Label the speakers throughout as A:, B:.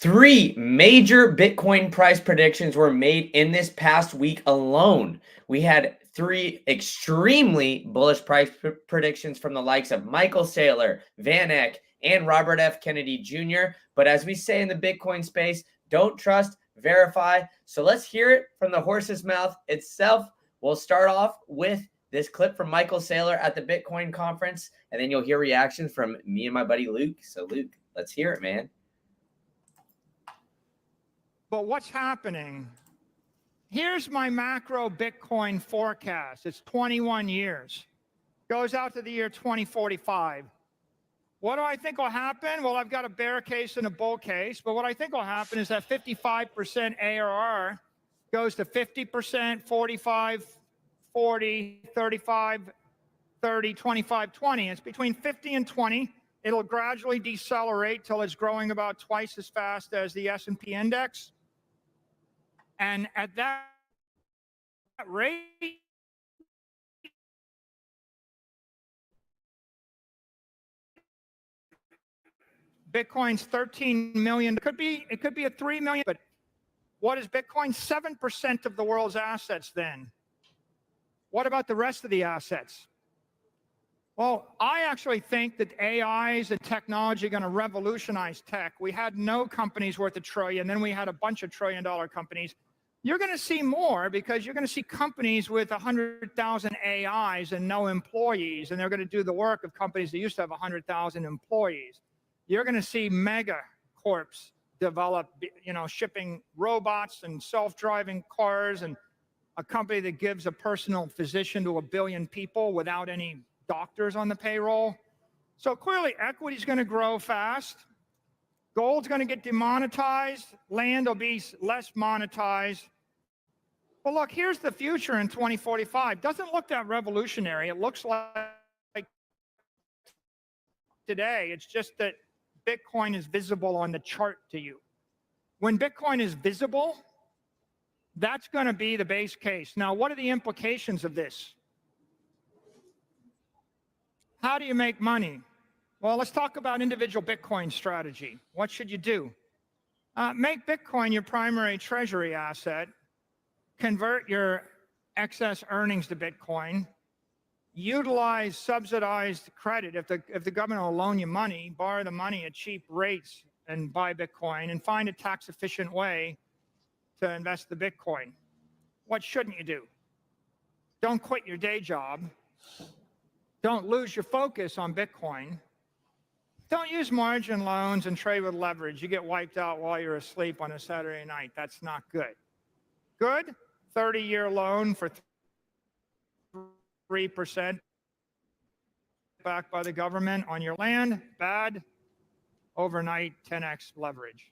A: Three major Bitcoin price predictions were made in this past week alone. We had three extremely bullish price predictions from the likes of Michael Saylor, VanEck, and Robert F. Kennedy Jr. But as we say in the Bitcoin space, don't trust, verify. So let's hear it from the horse's mouth itself. We'll start off with this clip from Michael Saylor at the Bitcoin conference, and then you'll hear reactions from me and my buddy Luke. So Luke, let's hear it, man.
B: But what's happening? Here's my macro Bitcoin forecast. It's 21 years. Goes out to the year 2045. What do I think will happen? Well, I've got a bear case and a bull case, but what I think will happen is that 55% ARR goes to 50%, 45, 40, 35, 30, 25, 20. It's between 50 and 20. It'll gradually decelerate till it's growing about twice as fast as the S&P index. And at that rate, Bitcoin's 13 million. It could be a 3 million. But what is Bitcoin? 7% of the world's assets then. What about the rest of the assets? Well, I actually think that AIs and technology are going to revolutionize tech. We had no companies worth $1 trillion, then we had a bunch of trillion-dollar companies. You're going to see more because you're going to see companies with 100,000 AIs and no employees, and they're going to do the work of companies that used to have 100,000 employees. You're going to see mega corps develop, shipping robots and self-driving cars, and a company that gives a personal physician to 1 billion people without any doctors on the payroll. So clearly equity is going to grow fast. Gold's going to get demonetized. Land will be less monetized. Well, look, here's the future in 2045. Doesn't look that revolutionary. It looks like today. It's just that Bitcoin is visible on the chart to you. When Bitcoin is visible, that's going to be the base case. Now, what are the implications of this? How do you make money? Well, let's talk about individual Bitcoin strategy. What should you do? Make Bitcoin your primary treasury asset. Convert your excess earnings to Bitcoin. Utilize subsidized credit. If the government will loan you money, borrow the money at cheap rates and buy Bitcoin, and find a tax-efficient way to invest the Bitcoin. What shouldn't you do? Don't quit your day job. Don't lose your focus on Bitcoin. Don't use margin loans and trade with leverage. You get wiped out while you're asleep on a Saturday night. That's not good. Good, 30-year loan for 3% backed by the government on your land. Bad, overnight 10x leverage.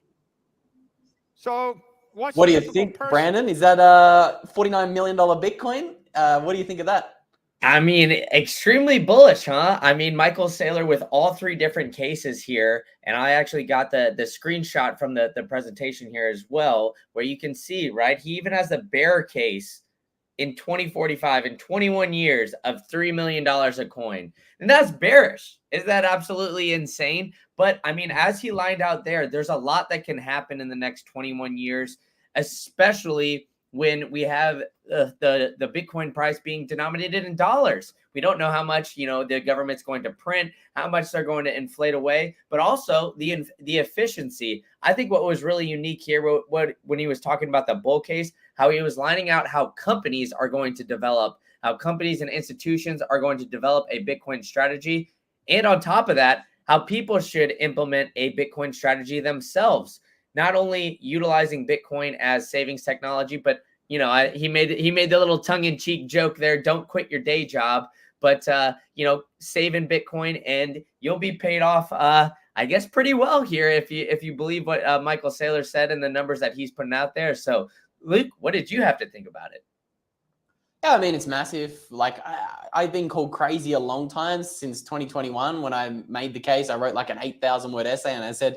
B: So what
C: do you think, Brandon? Is that $49 million Bitcoin? What do you think of that?
A: I mean, extremely bullish, huh? I mean, Michael Saylor with all three different cases here. And I actually got the screenshot from the presentation here as well, where you can see, right? He even has the bear case in 2045, in 21 years, of $3 million a coin. And that's bearish. Is that absolutely insane? But I mean, as he lined out there, there's a lot that can happen in the next 21 years, especially when we have the Bitcoin price being denominated in dollars. We don't know how much, the government's going to print, how much they're going to inflate away, but also the efficiency. I think what was really unique here, when he was talking about the bull case, how he was lining out how companies are going to develop, how companies and institutions are going to develop a Bitcoin strategy. And on top of that, how people should implement a Bitcoin strategy themselves. Not only utilizing Bitcoin as savings technology, but he made the little tongue-in-cheek joke there. Don't quit your day job, but save in Bitcoin and you'll be paid off. I guess pretty well here if you believe what Michael Saylor said and the numbers that he's putting out there. So, Luke, what did you have to think about it?
C: Yeah, I mean, it's massive. Like, I've been called crazy a long time, since 2021 when I made the case. I wrote like an 8,000 word essay and I said,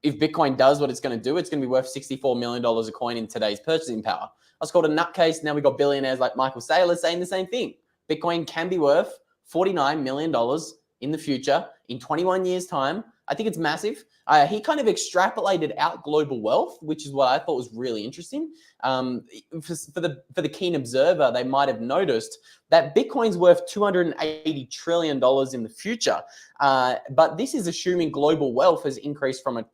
C: if Bitcoin does what it's going to do, it's going to be worth $64 million a coin in today's purchasing power. I was called a nutcase. Now we've got billionaires like Michael Saylor saying the same thing. Bitcoin can be worth $49 million in the future in 21 years' time. I think it's massive. He kind of extrapolated out global wealth, which is what I thought was really interesting. For the keen observer, they might have noticed that Bitcoin's worth $280 trillion in the future. But this is assuming global wealth has increased from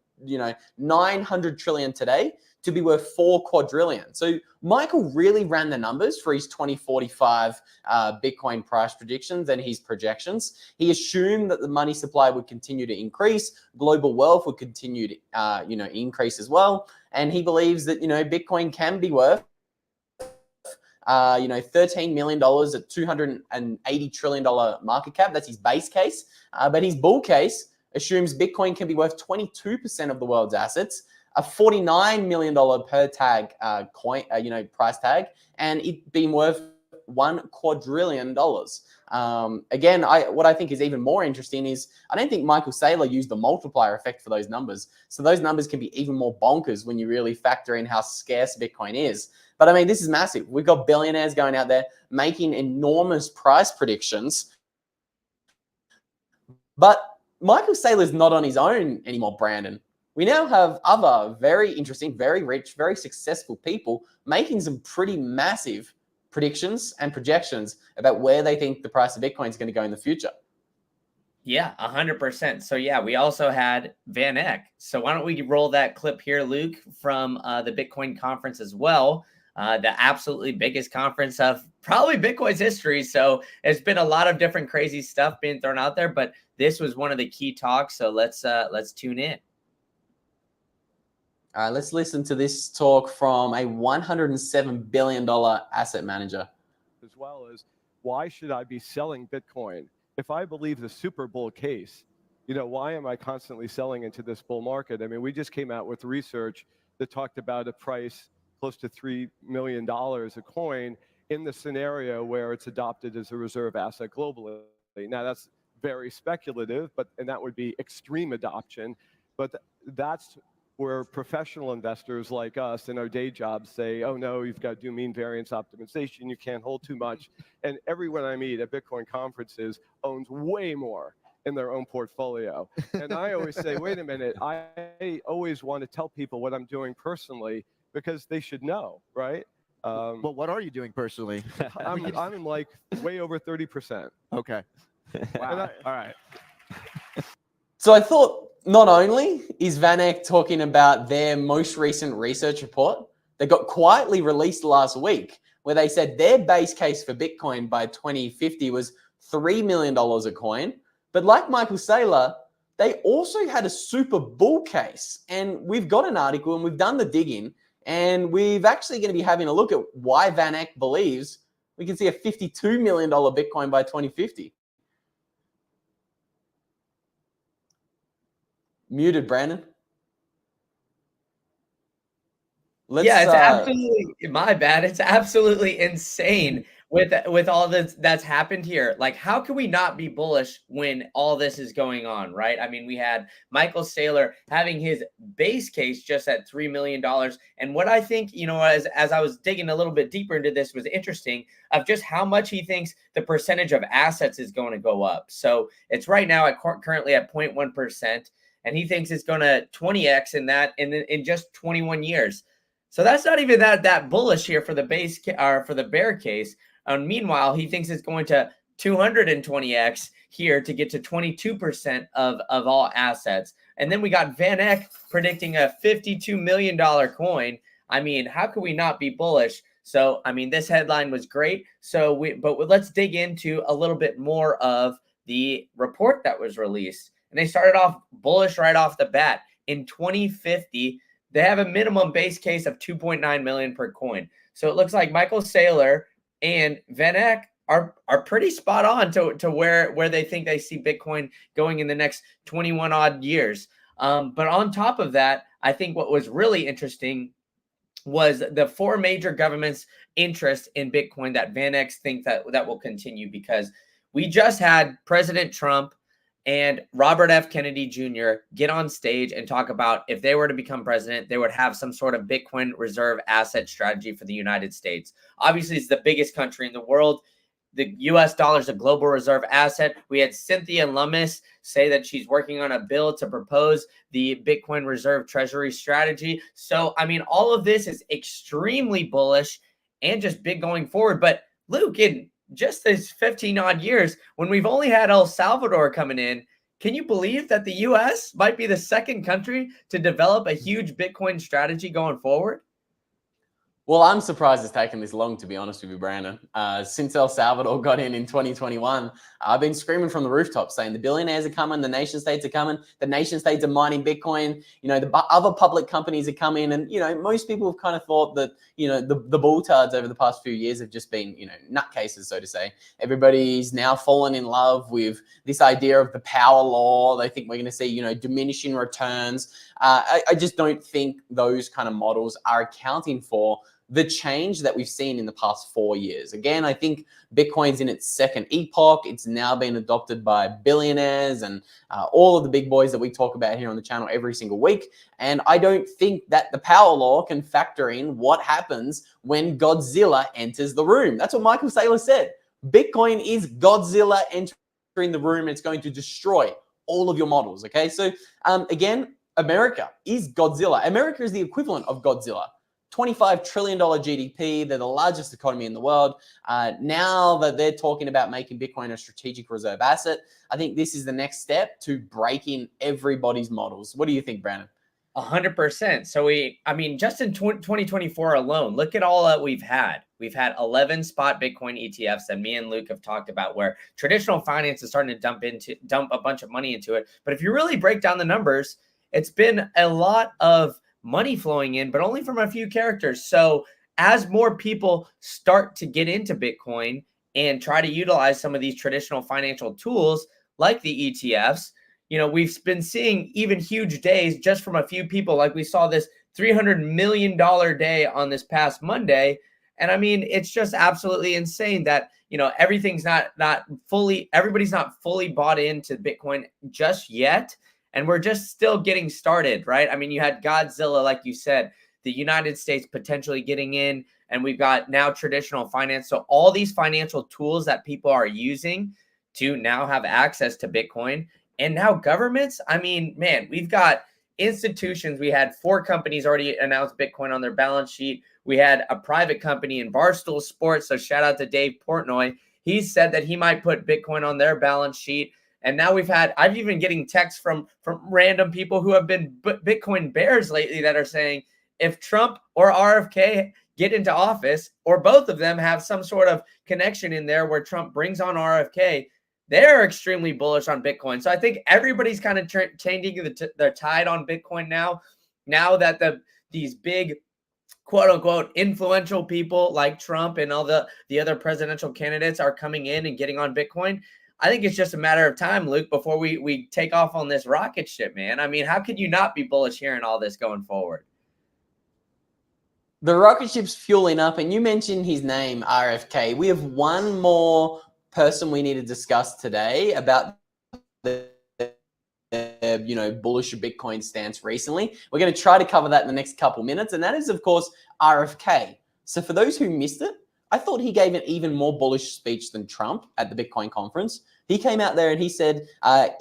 C: 900 trillion today to be worth 4 quadrillion. So Michael really ran the numbers for his 2045 Bitcoin price predictions and his projections. He assumed that the money supply would continue to increase, global wealth would continue to increase as well, and he believes that Bitcoin can be worth $13 million at $280 trillion market cap. That's his base case. But his bull case assumes Bitcoin can be worth 22% of the world's assets, a $49 million per tag price tag, and it being worth $1 quadrillion. Again, what I think is even more interesting is I don't think Michael Saylor used the multiplier effect for those numbers. So those numbers can be even more bonkers when you really factor in how scarce Bitcoin is. But I mean, this is massive. We've got billionaires going out there making enormous price predictions. But Michael Saylor's not on his own anymore, Brandon. We now have other very interesting, very rich, very successful people making some pretty massive predictions and projections about where they think the price of Bitcoin is going to go in the future.
A: Yeah, 100%. So yeah, we also had VanEck. So why don't we roll that clip here, Luke, from the Bitcoin conference as well. The absolutely biggest conference of probably Bitcoin's history. So it's been a lot of different crazy stuff being thrown out there, but this was one of the key talks. So let's tune in.
C: All right, let's listen to this talk from a $107 billion asset manager.
D: As well as, why should I be selling Bitcoin? If I believe the super bull case, why am I constantly selling into this bull market? I mean, we just came out with research that talked about a price close to $3 million a coin in the scenario where it's adopted as a reserve asset globally. Now, that's very speculative, and that would be extreme adoption. But that's where professional investors like us in our day jobs say, oh no, you've got to do mean variance optimization, you can't hold too much. And everyone I meet at Bitcoin conferences owns way more in their own portfolio. And I always say, wait a minute, I always want to tell people what I'm doing personally because they should know, right?
E: Well, what are you doing personally?
D: I'm in like way over 30%.
E: Okay. Wow. All right.
C: So I thought, not only is VanEck talking about their most recent research report that got quietly released last week, where they said their base case for Bitcoin by 2050 was $3 million a coin, but like Michael Saylor, they also had a super bull case. And we've got an article and we've done the digging, and we've actually going to be having a look at why VanEck believes we can see a $52 million Bitcoin by 2050. Muted, Brandon.
A: It's absolutely my bad. It's absolutely insane with all this that's happened here. Like, how can we not be bullish when all this is going on, right? I mean, we had Michael Saylor having his base case just at $3 million. And what I think, as I was digging a little bit deeper into this was interesting of just how much he thinks the percentage of assets is going to go up. So it's right now currently at 0.1%. And he thinks it's going to 20x in just 21 years. So that's not even that bullish here for the for the bear case. Meanwhile, he thinks it's going to 220x here to get to 22% of all assets. And then we got VanEck predicting a $52 million coin. I mean, how could we not be bullish? So, I mean, this headline was great. But let's dig into a little bit more of the report that was released. And they started off bullish right off the bat. In 2050, they have a minimum base case of 2.9 million per coin. So it looks like Michael Saylor and VanEck are pretty spot on to where they think they see Bitcoin going in the next 21 odd years. But on top of that, I think what was really interesting was the 4 major governments' interest in Bitcoin that VanEck think that will continue, because we just had President Trump and Robert F. Kennedy Jr. get on stage and talk about if they were to become president, they would have some sort of Bitcoin reserve asset strategy for the United States. Obviously, it's the biggest country in the world. the US dollar is a global reserve asset. We had Cynthia Lummis say that she's working on a bill to propose the Bitcoin reserve treasury strategy. So, I mean, all of this is extremely bullish and just big going forward. But Luke, in just this 15 odd years, when we've only had El Salvador coming in, can you believe that the US might be the second country to develop a huge Bitcoin strategy going forward?
C: Well, I'm surprised it's taken this long, to be honest with you, Brandon. Since El Salvador got in 2021, I've been screaming from the rooftops saying the billionaires are coming, the nation states are coming, the nation states are mining Bitcoin, the other public companies are coming. And, most people have kind of thought that, the bulltards over the past few years have just been, nutcases, so to say. Everybody's now fallen in love with this idea of the power law. They think we're going to see, diminishing returns. I just don't think those kind of models are accounting for the change that we've seen in the past 4 years. Again, I think Bitcoin's in its second epoch. It's now been adopted by billionaires and all of the big boys that we talk about here on the channel every single week. And I don't think that the power law can factor in what happens when Godzilla enters the room. That's what Michael Saylor said. Bitcoin is Godzilla entering the room. It's going to destroy all of your models, okay? So again, America is Godzilla. America is the equivalent of Godzilla. $25 trillion GDP. They're the largest economy in the world. Now that they're talking about making Bitcoin a strategic reserve asset, I think this is the next step to breaking everybody's models. What do you think, Brandon?
A: 100%. So just in 2024 alone, look at all that we've had. We've had 11 spot Bitcoin ETFs that me and Luke have talked about, where traditional finance is starting to dump a bunch of money into it. But if you really break down the numbers, it's been a lot of money flowing in, but only from a few characters. So as more people start to get into Bitcoin and try to utilize some of these traditional financial tools like the ETFs, we've been seeing even huge days just from a few people. Like we saw this $300 million day on this past Monday. And I mean, it's just absolutely insane that, everybody's not fully bought into Bitcoin just yet. And we're just still getting started, right? I mean, you had Godzilla, like you said, the United States potentially getting in, and we've got now traditional finance. So all these financial tools that people are using to now have access to Bitcoin, and now governments. I mean, man, we've got institutions. We had 4 companies already announced Bitcoin on their balance sheet. We had a private company in Barstool Sports. So shout out to Dave Portnoy. He said that he might put Bitcoin on their balance sheet. And now I've even getting texts from random people who have been Bitcoin bears lately that are saying if Trump or RFK get into office, or both of them have some sort of connection in there where Trump brings on RFK, they're extremely bullish on Bitcoin. So I think everybody's kind of changing their tide on Bitcoin now that these big quote unquote influential people like Trump and all the other presidential candidates are coming in and getting on Bitcoin. I think it's just a matter of time, Luke, before we take off on this rocket ship, man. I mean, how could you not be bullish hearing all this going forward?
C: The rocket ship's fueling up, and you mentioned his name, RFK. We have one more person we need to discuss today about the bullish Bitcoin stance recently. We're going to try to cover that in the next couple minutes, and that is, of course, RFK. So for those who missed it, I thought he gave an even more bullish speech than Trump at the Bitcoin conference. He came out there and he said,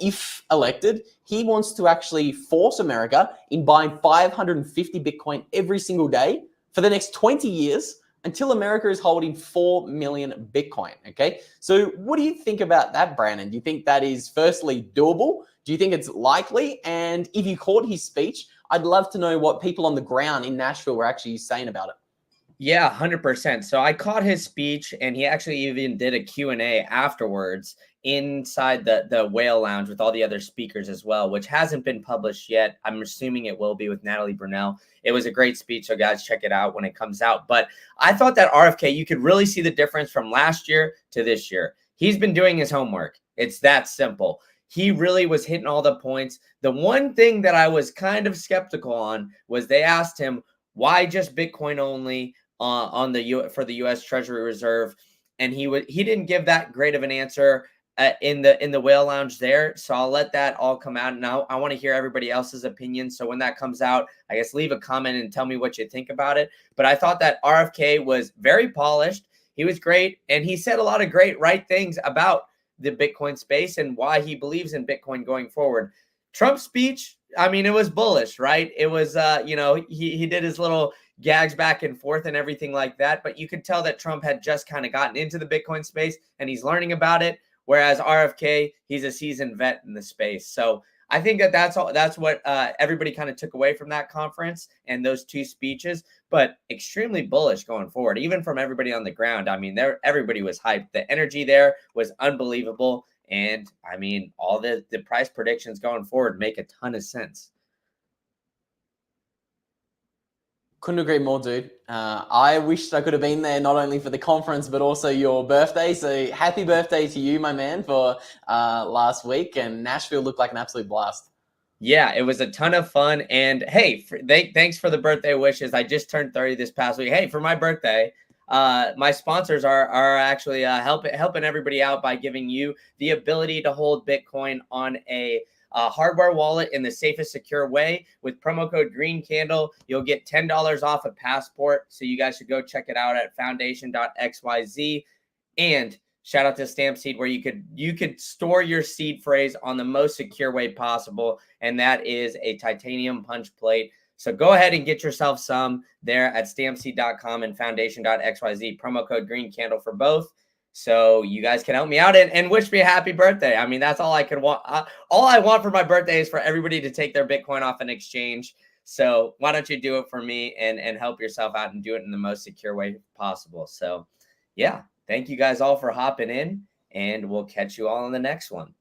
C: if elected, he wants to actually force America in buying 550 Bitcoin every single day for the next 20 years until America is holding 4 million Bitcoin, okay? So what do you think about that, Brandon? Do you think that is firstly doable? Do you think it's likely? And if you caught his speech, I'd love to know what people on the ground in Nashville were actually saying about it.
A: Yeah, 100%. So I caught his speech, and he actually even did a Q&A afterwards inside the Whale Lounge with all the other speakers as well, which hasn't been published yet. I'm assuming it will be with Natalie Brunell. It was a great speech, so guys, check it out when it comes out. But I thought that RFK, you could really see the difference from last year to this year. He's been doing his homework. It's that simple. He really was hitting all the points. The one thing that I was kind of skeptical on was they asked him, why just Bitcoin only for the U.S. Treasury Reserve, and he didn't give that great of an answer in the Whale Lounge there. So I'll let that all come out. Now I want to hear everybody else's opinion. So when that comes out, I guess leave a comment and tell me what you think about it. But I thought that RFK was very polished. he was great. And he said a lot of great, right things about the Bitcoin space and why he believes in Bitcoin going forward. Trump's speech, I mean, it was bullish, right? It was, he did his little gags back and forth and everything like that. But you could tell that Trump had just kind of gotten into the Bitcoin space and he's learning about it. Whereas RFK, he's a seasoned vet in the space. So I think that's what everybody kind of took away from that conference and those two speeches, but extremely bullish going forward, even from everybody on the ground. I mean, everybody was hyped. The energy there was unbelievable. And I mean, all the price predictions going forward make a ton of sense.
C: Couldn't agree more, dude. I wished I could have been there not only for the conference, but also your birthday. So happy birthday to you, my man, for last week. And Nashville looked like an absolute blast.
A: Yeah, it was a ton of fun. And hey, thanks for the birthday wishes. I just turned 30 this past week. Hey, for my birthday, my sponsors are actually helping everybody out by giving you the ability to hold Bitcoin on a hardware wallet in the safest, secure way. With promo code Green Candle, you'll get $10 off a passport. So you guys should go check it out at foundation.xyz. And shout out to Stampseed, where you could store your seed phrase on the most secure way possible, and that is a titanium punch plate. So go ahead and get yourself some there at stampseed.com and foundation.xyz. Promo code Green Candle for both. So you guys can help me out and wish me a happy birthday. I mean, that's all I could want. All I want for my birthday is for everybody to take their Bitcoin off an exchange. So why don't you do it for me and help yourself out and do it in the most secure way possible. So yeah, thank you guys all for hopping in, and we'll catch you all in the next one.